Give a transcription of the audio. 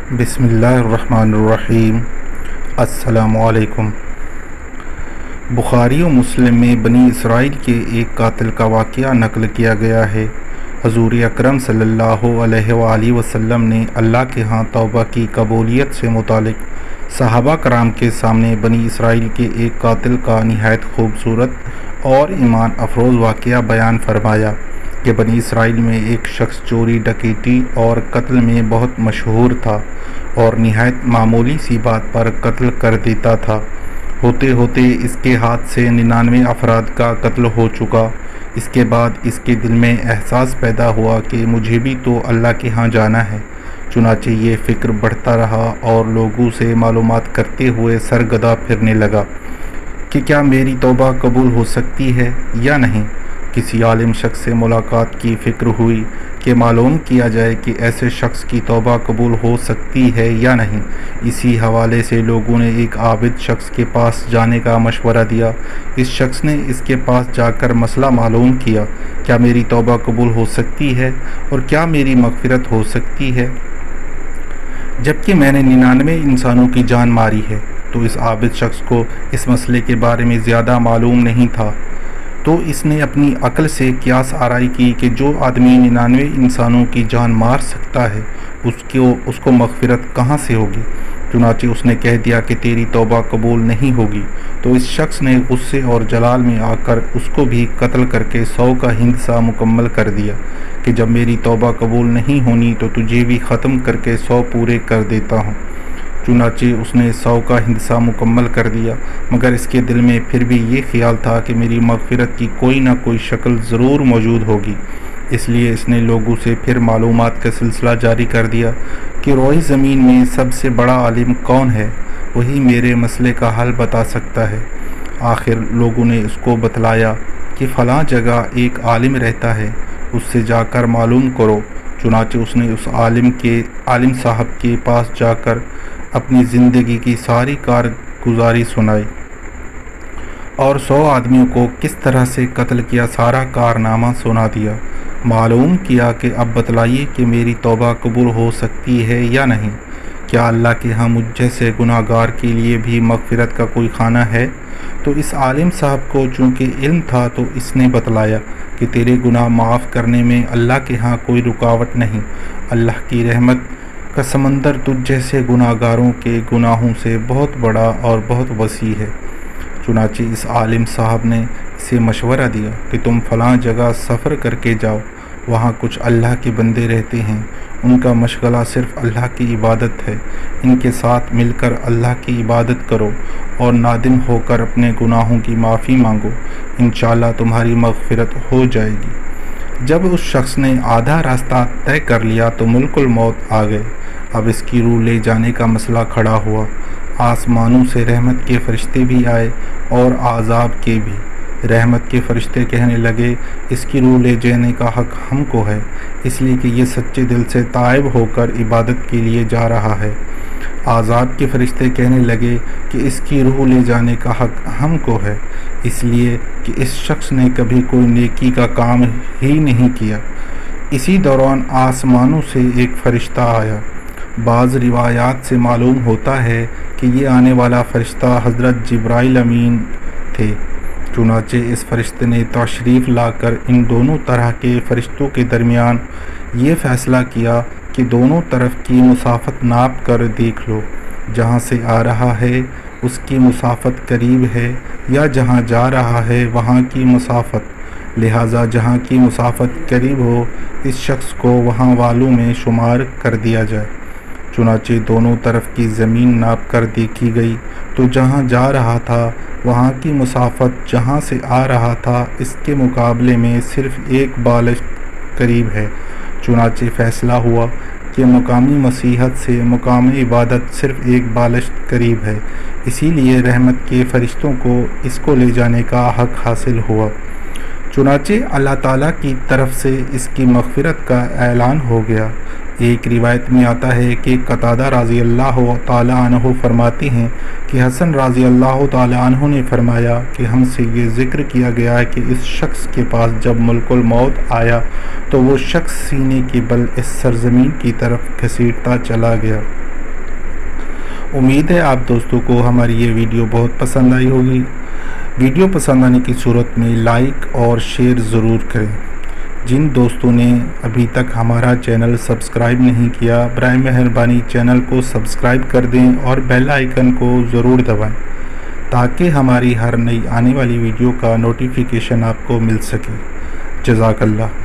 बिस्मिल्लाहिर्रहमानिर्रहीम। अस्सलामुअलैकुम। बुखारी और मुस्लिम में बनी इसराइल के एक कातिल का वाक़या नक़ल किया गया है। हज़ूर अकरम सल्लल्लाहु अलैहि वसल्लम ने अल्लाह के यहाँ तौबा की कबूलियत से मुतालिक सहाबा कराम के सामने बनी इसराइल के एक कातिल का निहायत खूबसूरत और ईमान अफरोज़ वाक़या बयान फरमाया कि बनी इसराइल में एक शख्स चोरी, डकैती और कत्ल में बहुत मशहूर था और निहायत मामूली सी बात पर कत्ल कर देता था। होते होते इसके हाथ से 99 अफराद का कत्ल हो चुका। इसके बाद इसके दिल में एहसास पैदा हुआ कि मुझे भी तो अल्लाह के यहाँ जाना है। चुनाचे ये फ़िक्र बढ़ता रहा और लोगों से मालूमात करते हुए सरगदा फिरने लगा कि क्या मेरी तौबा कबूल हो सकती है या नहीं। किसी आलिम शख्स से मुलाकात की फ़िक्र हुई कि मालूम किया जाए कि ऐसे शख्स की तौबा कबूल हो सकती है या नहीं। इसी हवाले से लोगों ने एक आबिद शख्स के पास जाने का मशवरा दिया। इस शख्स ने इसके पास जाकर मसला मालूम किया, क्या मेरी तौबा कबूल हो सकती है और क्या मेरी मग़फ़िरत हो सकती है, जबकि मैंने 99 इंसानों की जान मारी है। तो इस आबिद शख्स को इस मसले के बारे में ज़्यादा मालूम नहीं था, तो इसने अपनी अक्ल से क़ियास आराई की कि जो आदमी 99 इंसानों की जान मार सकता है उसको मग़फ़िरत कहाँ से होगी। चुनाचे उसने कह दिया कि तेरी तौबा कबूल नहीं होगी। तो इस शख्स ने गुस्से और जलाल में आकर उसको भी कत्ल करके 100 का हिंसा मुकम्मल कर दिया कि जब मेरी तौबा कबूल नहीं होनी तो तुझे भी ख़त्म करके 100 पूरे कर देता हूँ। चुनाचे उसने 100 का हिंसा मुकम्मल कर दिया, मगर इसके दिल में फिर भी ये ख्याल था कि मेरी मग़फ़िरत की कोई ना कोई शक्ल ज़रूर मौजूद होगी। इसलिए इसने लोगों से फिर मालूमात का सिलसिला जारी कर दिया कि रोई ज़मीन में सबसे बड़ा आलिम कौन है, वही मेरे मसले का हल बता सकता है। आखिर लोगों ने उसको बतलाया कि फ़लाँ जगह एक आलिम रहता है, उससे जाकर मालूम करो। चुनाचे उसने उस आलिम साहब के पास जाकर अपनी ज़िंदगी की सारी कारगुजारी सुनाई और 100 आदमियों को किस तरह से कत्ल किया सारा कारनामा सुना दिया। मालूम किया कि अब बतलाइए कि मेरी तौबा कबूल हो सकती है या नहीं। क्या अल्लाह के यहाँ मुझ जैसे गुनाहगार के लिए भी मग़फ़िरत का कोई खाना है। तो इस आलिम साहब को चूँकि इल्म था तो इसने बतलाया कि तेरे गुनाह माफ़ करने में अल्लाह के यहाँ कोई रुकावट नहीं। अल्लाह की रहमत का समंदर तुझ जैसे गुनाहगारों के गुनाहों से बहुत बड़ा और बहुत वसी है। चुनाचे इस आलिम साहब ने इसे मशवरा दिया कि तुम फ़लाँ जगह सफ़र करके जाओ, वहाँ कुछ अल्लाह के बंदे रहते हैं, उनका मशगला सिर्फ़ अल्लाह की इबादत है। इनके साथ मिलकर अल्लाह की इबादत करो और नादिम होकर अपने गुनाहों की माफ़ी मांगो, इंशाअल्लाह तुम्हारी मग़फ़िरत हो जाएगी। जब उस शख्स ने आधा रास्ता तय कर लिया तो मुल्कुल मौत आ गए। अब इसकी रूह ले जाने का मसला खड़ा हुआ। आसमानों से रहमत के फ़रिश्ते भी आए और आज़ाब के भी। रहमत के फ़रिश्ते कहने लगे, इसकी रूह ले जाने का हक़ हमको है, इसलिए कि ये सच्चे दिल से ताइब होकर इबादत के लिए जा रहा है। आज़ाब के फ़रिश्ते कहने लगे कि इसकी रूह ले जाने का हक़ हमको है, इसलिए कि इस शख्स ने कभी कोई नेकी का काम ही नहीं किया। इसी दौरान आसमानों से एक फ़रिश्ता आया। बाज़ रिवायात से मालूम होता है कि ये आने वाला फ़रिश्ता हज़रत जिब्राइल अमीन थे। चुनाचे इस फ़रिश्ते ने तशरीफ़ लाकर इन दोनों तरह के फ़रिश्तों के दरमियान ये फ़ैसला किया कि दोनों तरफ की मुसाफ़त नाप कर देख लो, जहाँ से आ रहा है उसकी मुसाफ़त करीब है या जहाँ जा रहा है वहाँ की मुसाफ़त, लिहाजा जहाँ की मुसाफ़त करीब हो इस शख्स को वहाँ वालों में शुमार कर दिया जाए। चुनाचे दोनों तरफ की ज़मीन नाप कर देखी गई तो जहाँ जा रहा था वहाँ की मुसाफ़त जहाँ से आ रहा था इसके मुकाबले में सिर्फ़ एक बालिश करीब है। चुनाचे फ़ैसला हुआ कि मुकामी मसीहत से मुकाम इबादत सिर्फ़ एक बालिश करीब है, इसीलिए रहमत के फ़रिश्तों को इसको ले जाने का हक़ हासिल हुआ। चुनाचे अल्लाह ताला की तरफ से इसकी मग़फ़िरत का ऐलान हो गया। एक रिवायत में आता है कि कतादा रज़ी अल्लाह ताला अन्हु फरमाते हैं कि हसन रज़ी अल्लाह ताला अन्हु ने फरमाया कि हमसे ये ज़िक्र किया गया है कि इस शख्स के पास जब मुल्कुल मौत आया तो वो शख्स सीने के बल इस सरज़मीन की तरफ घसीटता चला गया। उम्मीद है आप दोस्तों को हमारी ये वीडियो बहुत पसंद आई होगी। वीडियो पसंद आने की सूरत में लाइक और शेयर ज़रूर करें। जिन दोस्तों ने अभी तक हमारा चैनल सब्सक्राइब नहीं किया, बराए मेहरबानी चैनल को सब्सक्राइब कर दें और बेल आइकन को ज़रूर दबाएं ताकि हमारी हर नई आने वाली वीडियो का नोटिफिकेशन आपको मिल सके। जज़ाकल्लाह।